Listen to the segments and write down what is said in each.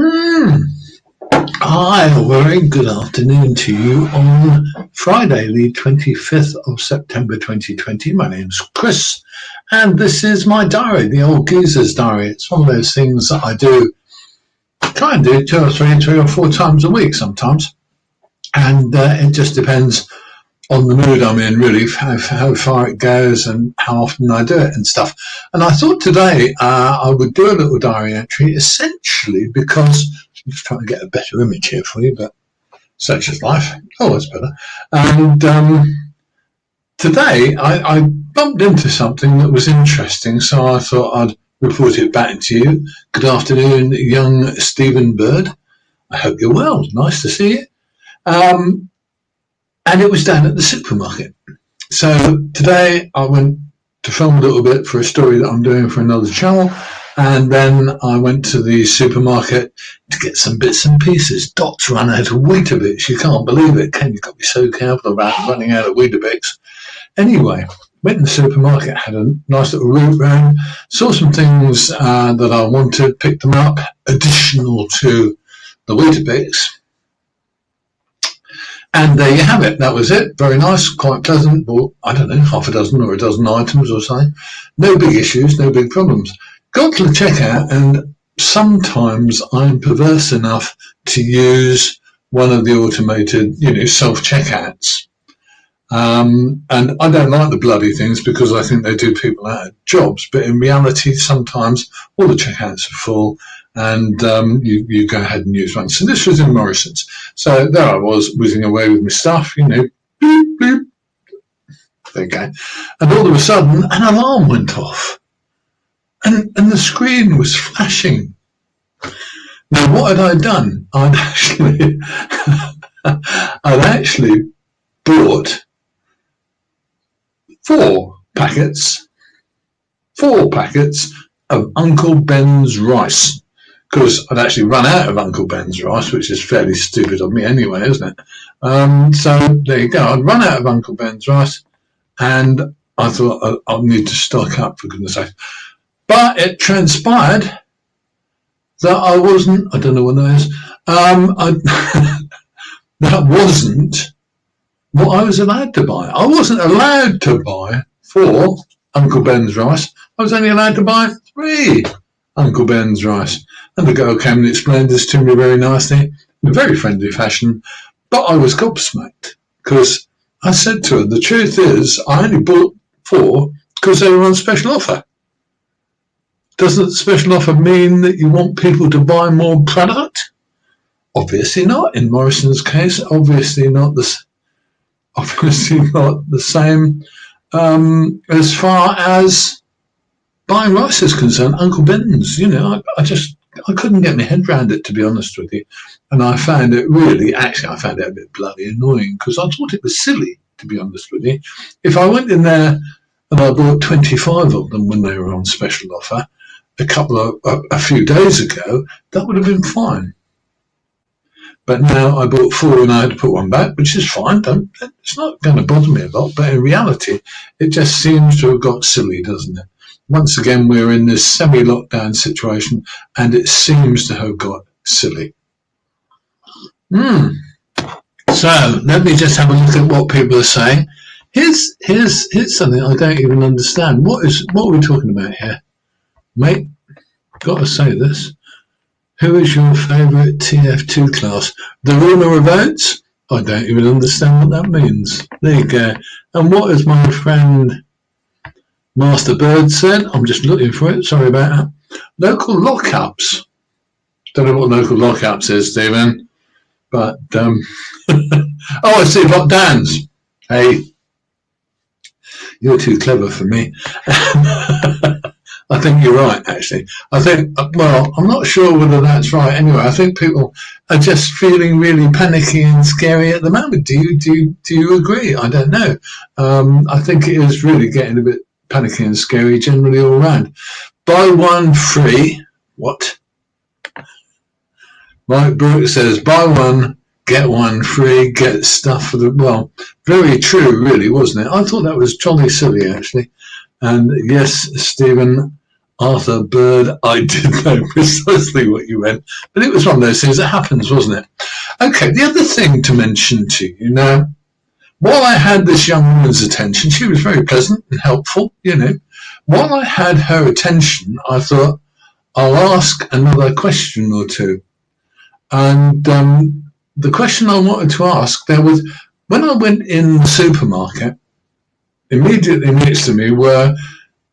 Hmm. Hi, a very good afternoon to you on Friday, the 25th of September 2020. My name's Chris, and this is my diary, the old geezer's diary. It's one of those things that I do, try and do three or four times a week sometimes, and it just depends on the mood I'm in, really, how far it goes and how often I do it and stuff. And I thought today I would do a little diary entry, essentially because I'm just trying to get a better image here for you, but such is life. Oh, that's better. And today I bumped into something that was interesting, so I thought I'd report it back to you. Good afternoon, young Stephen Bird. I hope you're well. Nice to see you. And it was down at the supermarket. So today I went to film a little bit for a story that I'm doing for another channel. And then I went to the supermarket to get some bits and pieces. Dot's run out of Weetabix. You can't believe it, can you? You've got to be so careful about running out of Weetabix. Anyway, went in the supermarket, had a nice little route round, saw some things that I wanted, picked them up, additional to the Weetabix. And there you have it. That was it. Very nice, quite pleasant. Bought, I don't know, half a dozen or a dozen items or something. No big issues, no big problems. Got to the checkout, and sometimes I'm perverse enough to use one of the automated, self-checkouts. And I don't like the bloody things because I think they do people out of jobs. But in reality, sometimes all the checkouts are full, and you go ahead and use one. So this was in Morrison's. So there I was, whizzing away with my stuff, beep, beep. There you go. And all of a sudden, an alarm went off. And the screen was flashing. Now, what had I done? I'd actually bought four packets of Uncle Ben's rice, because I'd actually run out of Uncle Ben's rice, which is fairly stupid of me anyway, isn't it? So there you go. I'd run out of Uncle Ben's rice, and I thought I'll need to stock up, for goodness sake. But it transpired that I wasn't, I don't know what that is, that wasn't what I was allowed to buy. I wasn't allowed to buy 4 Uncle Ben's rice. I was only allowed to buy 3 Uncle Ben's rice. And the girl came and explained this to me very nicely, in a very friendly fashion, but I was gobsmacked, because I said to her, the truth is, I only bought 4 because they were on special offer. Doesn't the special offer mean that you want people to buy more product? Obviously not. In Morrison's case, obviously not the same as far as buying rice is concerned. Uncle Ben's, I couldn't get my head around it, to be honest with you. And I found it a bit bloody annoying, because I thought it was silly, to be honest with you. If I went in there and I bought 25 of them when they were on special offer a few days ago, that would have been fine. But now I bought 4 and I had to put one back, which is fine. It's not going to bother me a lot, but in reality, it just seems to have got silly, doesn't it? Once again, we're in this semi-lockdown situation, and it seems to have got silly. So let me just have a look at what people are saying. Here's something I don't even understand. What are we talking about here? Mate, got to say this. Who is your favourite TF2 class? The ruler of votes? I don't even understand what that means. There you go. And what has my friend Master Bird said? I'm just looking for it. Sorry about that. Local lockups. Don't know what local lockups is, Stephen. But, oh, I see, lockdowns. Hey, you're too clever for me. I think you're right, actually. I'm not sure whether that's right. Anyway, I think people are just feeling really panicky and scary at the moment. Do you agree? I don't know. I think it is really getting a bit panicky and scary generally all around. Buy one free. What? Mike Brooks says, buy one, get one free, get stuff for the... Well, very true, really, wasn't it? I thought that was jolly silly, actually. And yes, Stephen, Arthur Bird, I did know precisely what you meant, but it was one of those things that happens, wasn't it? Okay, the other thing to mention to you now, while I had this young woman's attention, she was very pleasant and helpful, While I had her attention, I thought, I'll ask another question or two. And the question I wanted to ask, when I went in the supermarket, immediately next to me were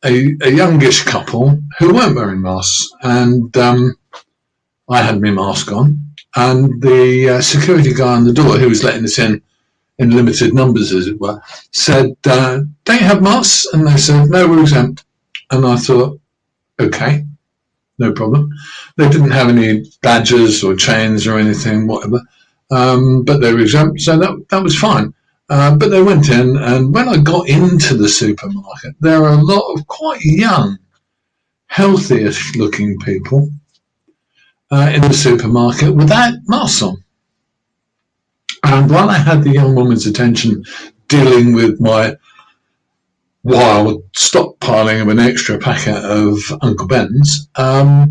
a youngish couple who weren't wearing masks, and I had my mask on, and the security guy on the door, who was letting us in limited numbers, as it were, said, don't you have masks? And they said, no, we're exempt. And I thought, okay, no problem. They didn't have any badges or chains or anything, whatever, but they were exempt, so that was fine. But they went in, and when I got into the supermarket, there are a lot of quite young, healthy-ish looking people in the supermarket without masks on. And while I had the young woman's attention dealing with my wild stockpiling of an extra packet of Uncle Ben's, I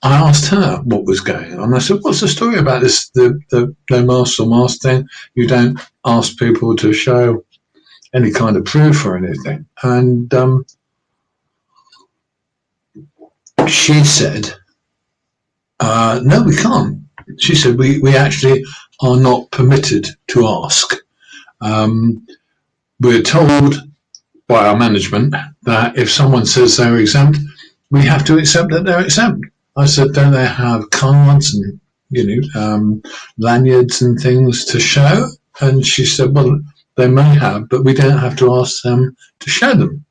asked her what was going on. I said, what's the story about this, the no masks or mask thing? You don't ask people to show any kind of proof or anything. And she said, no, we can't. She said, we actually are not permitted to ask. We're told by our management that if someone says they're exempt, we have to accept that they're exempt. I said, don't they have cards and, lanyards and things to show? And she said, well, they may have, but we don't have to ask them to show them.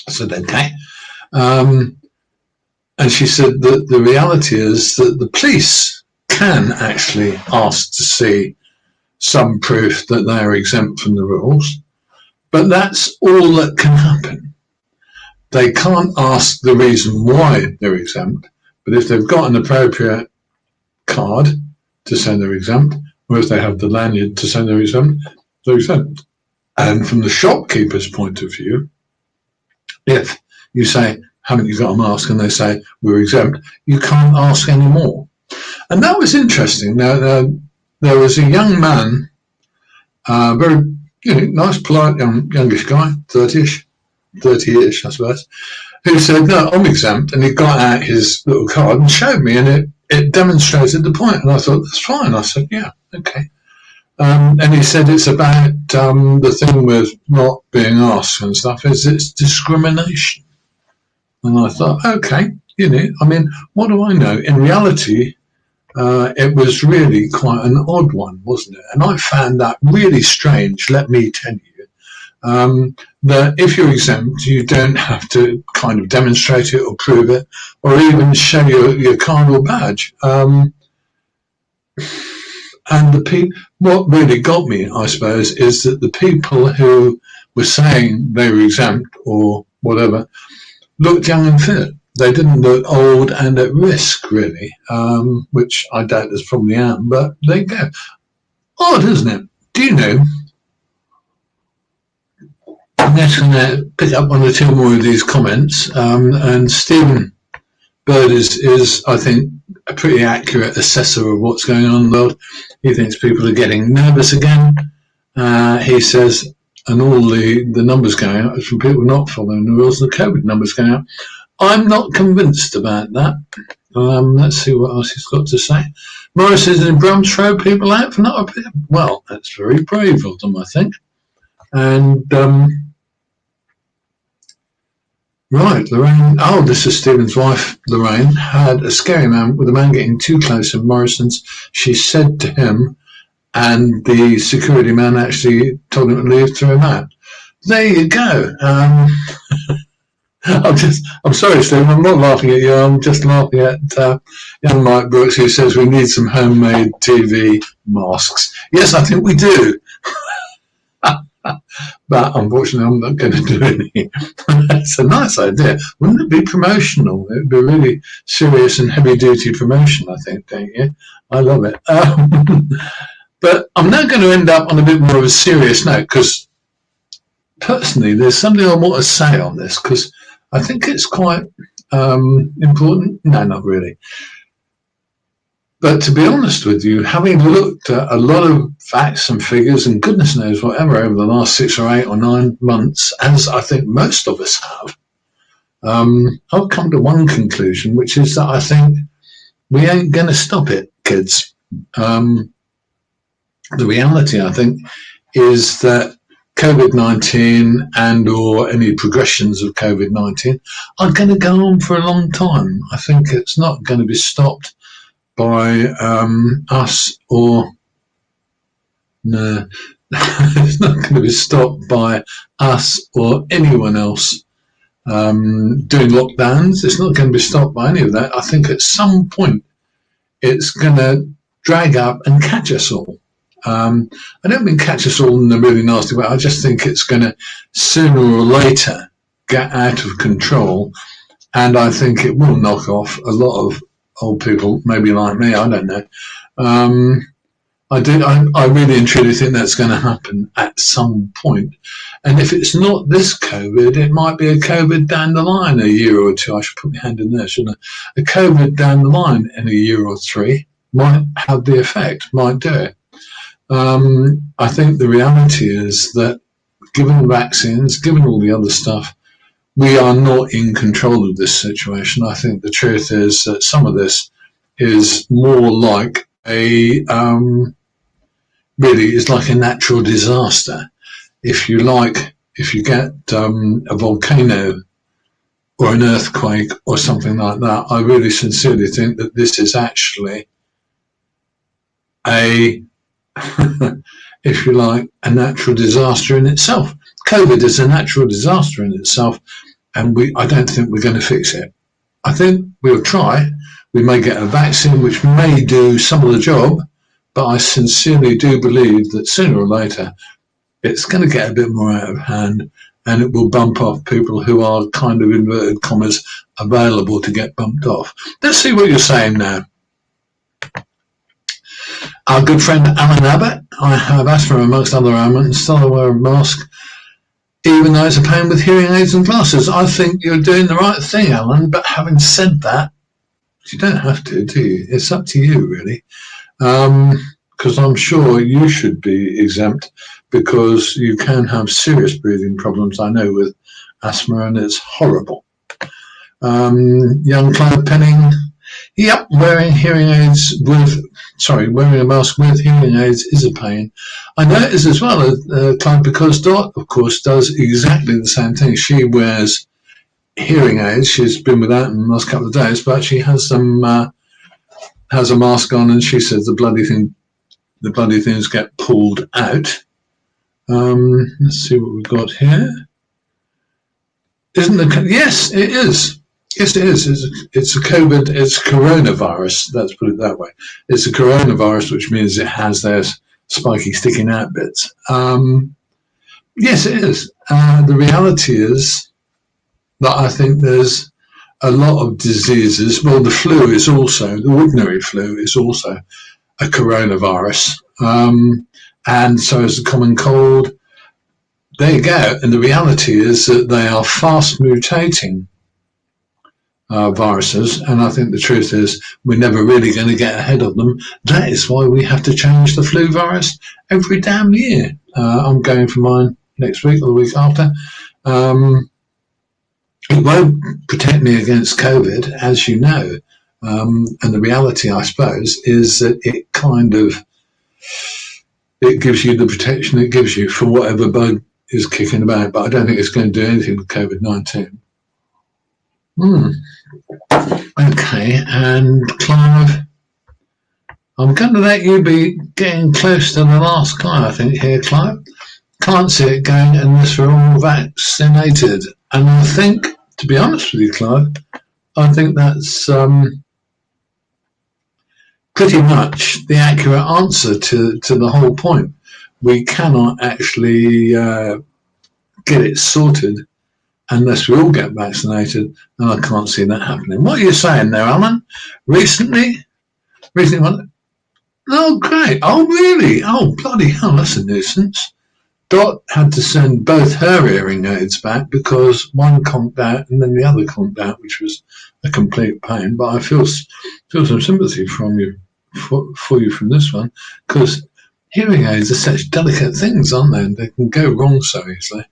I said, okay. And she said that the reality is that the police can actually ask to see some proof that they are exempt from the rules, but that's all that can happen. They can't ask the reason why they're exempt, but if they've got an appropriate card to say they're exempt, or if they have the lanyard to say they're exempt, they're exempt. And from the shopkeeper's point of view, if you say, haven't you got a mask? And they say, we're exempt, you can't ask any more. And that was interesting. Now, there was a young man, very nice, polite, youngish guy, 30-ish, I suppose, who said, no, I'm exempt. And he got out his little card and showed me, and it demonstrated the point. And I thought, that's fine. I said, yeah, okay. And he said it's about the thing with not being asked and stuff, is it's discrimination. And I thought, okay, what do I know? In reality, it was really quite an odd one, wasn't it? And I found that really strange, let me tell you, that if you're exempt, you don't have to kind of demonstrate it or prove it, or even show your card or badge. And what really got me, I suppose, is that the people who were saying they were exempt or whatever looked young and fit. They didn't look old and at risk, really, which I doubt there's probably am, but there you go. Odd, isn't it? Do you know? I'm just going to pick up one or two more of these comments, and Stephen Bird is, I think, a pretty accurate assessor of what's going on in the world. He thinks people are getting nervous again. He says, and all the numbers going out is from people not following the rules, the COVID numbers going out. I'm not convinced about that. Let's see what else he's got to say. Morris is in Brums, throw people out for not appearing. Well, that's very brave of them, I think. And, right, Lorraine, this is Stephen's wife, Lorraine, had a scary moment with a man getting too close in Morrison's. She said to him, and the security man actually told him to leave, threw him out. There you go. I'm sorry, Stephen, I'm not laughing at you. I'm just laughing at young Mike Brooks, who says we need some homemade TV masks. Yes, I think we do. But unfortunately, I'm not going to do any. It's a nice idea. Wouldn't it be promotional? It would be really serious and heavy-duty promotion, I think, don't you? I love it. But I'm now going to end up on a bit more of a serious note, because personally, there's something I want to say on this, because I think it's quite important. No, not really. But to be honest with you, having looked at a lot of facts and figures and goodness knows whatever over the last 6 or 8 or 9 months, as I think most of us have, I've come to one conclusion, which is that I think we ain't going to stop it, kids. The reality, I think, is that COVID-19 and or any progressions of COVID-19 are going to go on for a long time. I think it's not going to be stopped by us or no, it's not going to be stopped by us or anyone else doing lockdowns. It's not going to be stopped by any of that. I think at some point it's going to drag up and catch us all. I don't mean catch us all in a really nasty way. I just think it's going to sooner or later get out of control, and I think it will knock off a lot of old people, maybe like me, I don't know. I really and truly think that's going to happen at some point. And if it's not this COVID, it might be a COVID down the line a year or two. I should put my hand in there, shouldn't I? A COVID down the line in a year or 3 might have the effect, might do it. I think the reality is that given the vaccines, given all the other stuff, we are not in control of this situation. I think the truth is that some of this is more like really is like a natural disaster. If you get a volcano or an earthquake or something like that, I really sincerely think that this is actually if you like, a natural disaster in itself. COVID is a natural disaster in itself, and I don't think we're going to fix it. I think we'll try. We may get a vaccine which may do some of the job, but I sincerely do believe that sooner or later it's going to get a bit more out of hand, and it will bump off people who are kind of, inverted commas, available to get bumped off. Let's see what you're saying now. Our good friend Alan Abbott, I have asthma amongst other ailments and still wear a mask, even though it's a pain with hearing aids and glasses. I think you're doing the right thing, Alan, but having said that, you don't have to, do you? It's up to you, really. Because I'm sure you should be exempt, because you can have serious breathing problems, I know, with asthma, and it's horrible. Young Clive Penning, yep, wearing a mask with hearing aids is a pain. I notice as well that Clive, because Dot, of course, does exactly the same thing. She wears hearing aids. She's been without them the last couple of days, but she has some has a mask on, and she says the bloody things get pulled out. Let's see what we've got here. Yes, it is. Yes, it is. It's a COVID. It's coronavirus. Let's put it that way. It's a coronavirus, which means it has those spiky, sticking out bits. Yes, it is. The reality is that I think there's a lot of diseases. Well, the flu is also, the ordinary flu is also a coronavirus. And so is the common cold. There you go. And the reality is that they are fast mutating viruses, and I think the truth is we're never really going to get ahead of them. That is why we have to change the flu virus every damn year. I'm going for mine next week or the week after. It won't protect me against COVID, as you know, and the reality, I suppose, is that it gives you the protection it gives you for whatever bug is kicking about, but I don't think it's going to do anything with COVID-19. Okay, and Clive, I'm going to let you be getting close to the last guy, I think, here, Clive. Can't see it going unless we're all vaccinated. And I think, to be honest with you, Clive, I think that's pretty much the accurate answer to the whole point. We cannot actually get it sorted unless we all get vaccinated, and I can't see that happening. What are you saying there, Alan? Recently what? Oh, great. Oh, really? Oh, bloody hell, that's a nuisance. Dot had to send both her hearing aids back because one conked out and then the other conked out, which was a complete pain. But I feel some sympathy from you for you from this one, because hearing aids are such delicate things, aren't they? And they can go wrong so easily.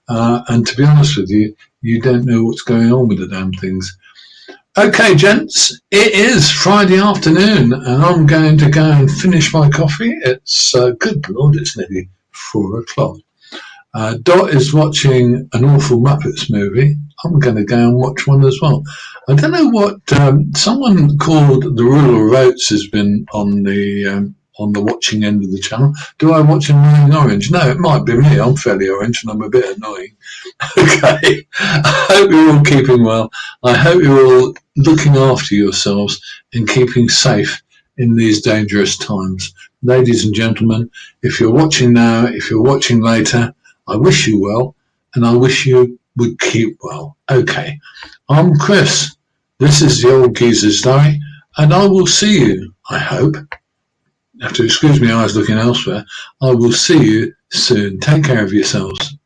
And to be honest with you, you don't know what's going on with the damn things. Okay, gents, it is Friday afternoon, and I'm going to go and finish my coffee. It's good Lord, it's nearly 4 o'clock. Dot is watching an awful Muppets movie. I'm going to go and watch one as well. I don't know what someone called the Ruler of Oats has been on the watching end of the channel. Do I watch Annoying Orange? No, it might be me. I'm fairly orange and I'm a bit annoying. Okay, I hope you're all keeping well. I hope you're all looking after yourselves and keeping safe in these dangerous times. Ladies and gentlemen, if you're watching now, if you're watching later, I wish you well, and I wish you would keep well. Okay, I'm Chris. This is the Old Geezer's Diary, and I will see you, I hope. You have to excuse me, eyes looking elsewhere. I will see you soon. Take care of yourselves.